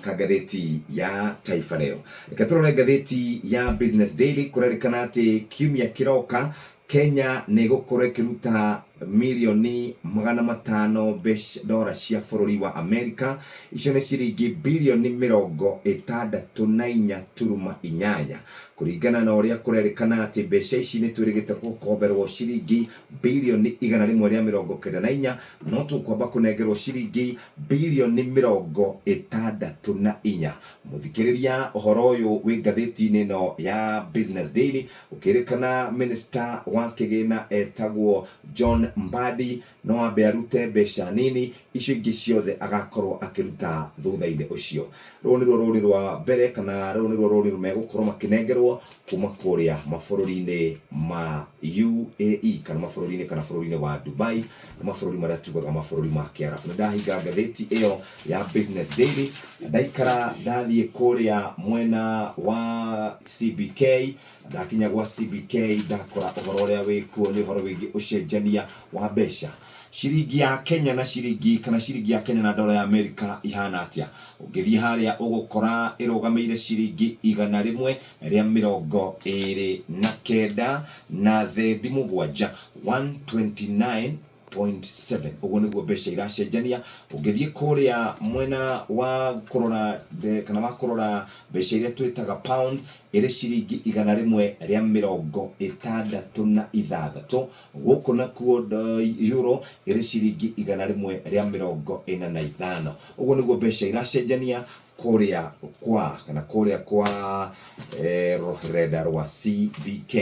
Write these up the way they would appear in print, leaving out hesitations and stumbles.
kagatheti ya Taifa Leo. Ikatorora gatheti ya Business Daily kurerikana ati kiumia kiroka Kenya nigukorwo ikiruta milioni $500 cia bũrũri wa Amerika. Icio nĩ ciringi bilioni 64.8 kuringana na ũrĩa kũrerĩkana atĩ mbeca ici nĩ twĩrĩgĩte gũkomberwo ciringi bilioni 194, no tũkwamba kũnengerwo ciringi bilioni 64. Mũthikĩrĩria, ũhoro ũyũ wĩ ngathĩti-inĩ ĩno ya Business Daily ũkĩrĩkana minister wa kĩgĩna etagwo John Mbadi no ambe arute mbeca nini, icio ingĩ ciothe agakorwo akiruta thutha-inĩ ũcio. Rũu nĩruo rũri rwa mbere kana rũu nĩruo rũri megũkorwo makĩnengerwo kuma kũrĩa mabũrũri-inĩ ma UAE kana mabũrũri-inĩ kana bũrũri-inĩ wa Dubai, mabũrũri marĩa tugaga mabũrũri ma Kiarabu. Ndahinga ngathĩti ĩyo ya Business Daily, ndaikara ndathiĩ kũrĩa mwena wa CBK, ndakinya gwa CBK ndakora ũhoro ũrĩa wĩkuo nĩ ũhoro wĩgiĩ ũcenjania wa mbeca. Ciringi ya Kenya na ciringi ya Kenya na dola ya Amerika ihana atia. Ũngĩthiĩ harĩa ũgũkora ĩrũgamĩire ciringi 129 na thendi mũgwanja 129.7. Ũguo nĩguo mbeca iracenjania. Ũngĩthiĩ kũrĩa mwena wa kũrora kana wa kũrora mbeca iria twĩtaga pound, ĩrĩ ciringi 166. Gũkũ nakuo euro ĩrĩ ciringi 145. Ũguo nĩguo mbeca iracenjania kũrĩa kwa rũrenda rwa CBK.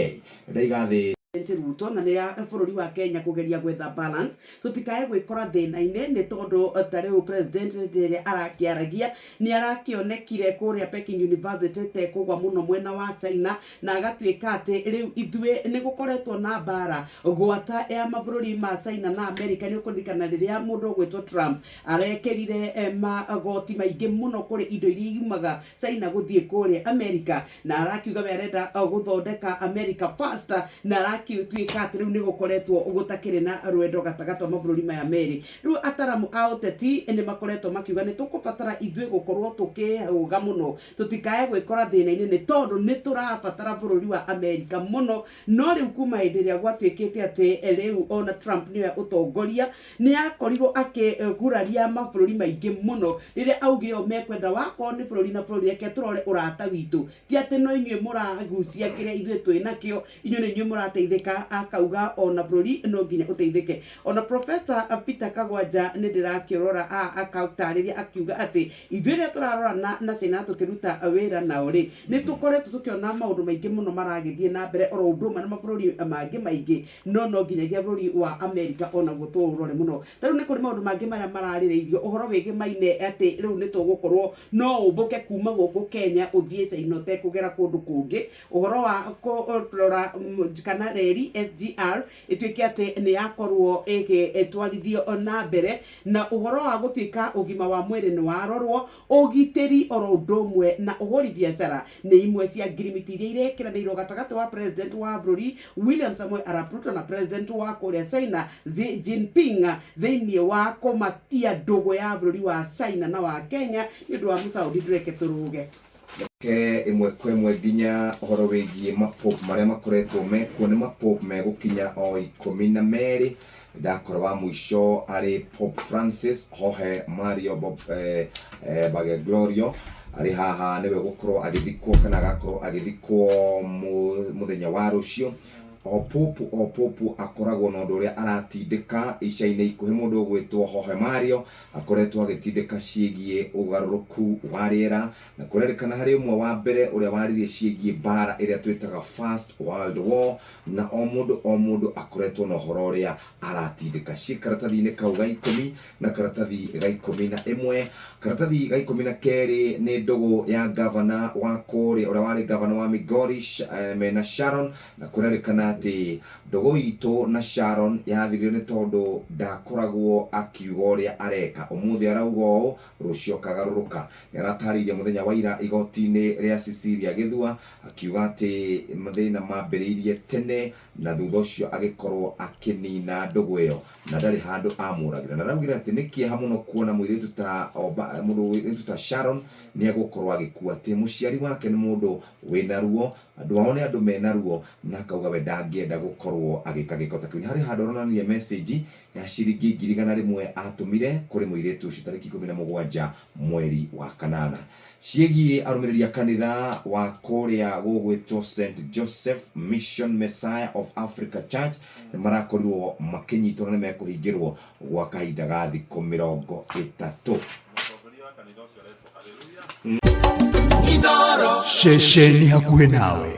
Ndaigathĩ Ruto na nä bũrũri wa Kenya kũgeria gwetha balance tutikae gwĩkora thĩna-inĩ nĩ tondũ tarĩu president rĩrĩa arakiaragia nĩ arakĩonekire kũrĩa Peking University tekũgwa mũno mwena wa China na agatuĩka atĩ rĩu ithuĩ nĩ gũkoretwo na mbara gwata ya mabũrũri ma China na America. Nĩ ũkũririkana rĩrĩa mũndũ ũgwĩtwo Trump arekĩrire magoti maingĩ mũno kũrĩ indo iria iumaga China gũthiĩ kũrĩa America, na arakiuga we arenda gũthondeka America first, na tuĩka atĩ rĩu nĩ gũkoretwo gũtakĩrĩ na rwendo gatagatĩ wa mabũrũri maya merĩ. Rĩu ataramu a ũteti nĩ makoretwo makiuga nĩ tũkũbatara ithuĩ gũkorwo tũkĩũga mũno tũtikae gwĩkora thĩna-inĩ nĩ tondũ nĩ tũrabatara bũrũri wa Amerika mũno. No rĩu kuma hĩndĩ ĩrĩa gwatuĩkĩte atĩ rĩu ona Trump nĩwe ũtongoria, nĩ akorirwo akĩguraria mabũrũri maingĩ mũno rĩrĩa augire o mekwenda wakorwo nĩ bũrũri na bũrũri reke tũrore ũrata witũ, ti atĩ no inyuĩ mũragucia kĩrĩa ithuĩ twĩ nakĩo, inyuĩ nĩ inyuĩ mũrateithĩka. Akauga ona bũrũri no nginya ũteithĩke. Ona Professor Peter Kagwanja nĩ ndĩrakĩrora akautarĩria akiuga atĩ ithuĩ rĩrĩa tũrarora na China tũkĩruta wĩra nao rĩ, nĩ tũkoretwo tũkĩona maũndũ maingĩ mũno maragĩthiĩ na mbere oro ũndũ ũmwe na mabũrũri mangĩ maingĩ, no nginyagia bũrũri wa America onaguo tũũrore mũno. Tarĩu nĩ kũrĩ maũndũ mangĩ marĩa mararĩrĩirio ũhoro wĩgiĩ maine atĩ rĩu nĩ tũgũkorwo no ũmbũke kuma gũkũ Kenya ũthiĩ China ũtekũgera kũndũ kũngĩ. Ũhoro wa kũrora kana reri SGR ĩtuĩke atĩ nĩ yakorwo ĩgĩtwarithio na mbere, na ũhoro wa gũtuĩka ũgima wa mwĩrĩ nĩ warorwo, ũgitĩri oro ũndũ ũmwe na ũhũri biacara nĩ imwe cia ngirimiti iria irekĩranĩirwo gatagatĩ wa president wa bũrũri William Samoei Arap Ruto na president wa kũrĩa China Xi Jinping thĩinĩ wa kũmatia ndũgũ ya bũrũri wa China na wa Kenya nĩ ũndũ wa mũcaũri ndũreke tũrũge imwe kwa imwe nginya ũhoro wĩgiĩ mapope marĩa makoretwo mekuo. Nĩ mapope megũkinya o 12. Ndakora wa mũico arĩ Pope Francis Jorge Mario Bergoglio arĩ haha nĩwe gũkorwo agĩthikwo kana agakorwo agĩthikwo mũthenya wa rũciũ. O popu akoragwo na ũndũ ũrĩa aratindĩka ica-inĩ ikuhĩ. Mũndũ ũgwĩtwo Jorge Mario akoretwo agĩtindĩka ciĩgiĩ ũgarũrũku wa rĩera, na kũrerĩkana harĩ ũmwe wa mbere ũrĩa waririe ciĩgiĩ mbara ĩrĩa twĩtaga First World War, na o mũndũ akoretwo na ũhoro ũrĩa aratindĩka. Ciĩ karatathi-inĩ kau ga 10 na karatathi ga 11. Karatathi ga 12 nĩ ndũgũ ya gavana wa kũrĩa ũrĩa warĩ gavana wa Migori mena Sharon, na kũrerĩkana atĩ ndũgũ itũ na Sharon yathirio nĩ tondũ ndakoragwo akiuga ũrĩa areka. Ũmũthĩ arauga ũũ, rũciũ kagarũrũka. Nĩ aratarĩirie mũthenya wa ira igoti-inĩ rĩa Cecilia Gĩthua akiuga atĩ mathĩna mambĩrĩirie tene na thutha ũcio agĩkorwo akĩnina ndũgũ ĩyo na ndarĩ handũ amũragĩra. Na araugire atĩ nĩ kĩeha mũno kuona mũirĩtu ta mundu wita Sharon ni agukorwo agikua ati muciari wake ni mundu wina ruo, andu ao ni andu mena ruo, na akauga we ndangienda gukorwo agika giko ta kiu. Hari handu ronanie message ya ciringi 100 atumire kuri muiretu ucio tariki 17 mweri wa kanana ciegi arumiriri a kanitha wa kuria gugwitwo St Joseph Mission Messiah of Africa Church ni marakorirwo makinyitwo na mekuhingirwo gwa kahinda ga thikũ 30. Inooro, shesheni hakuhe nawe.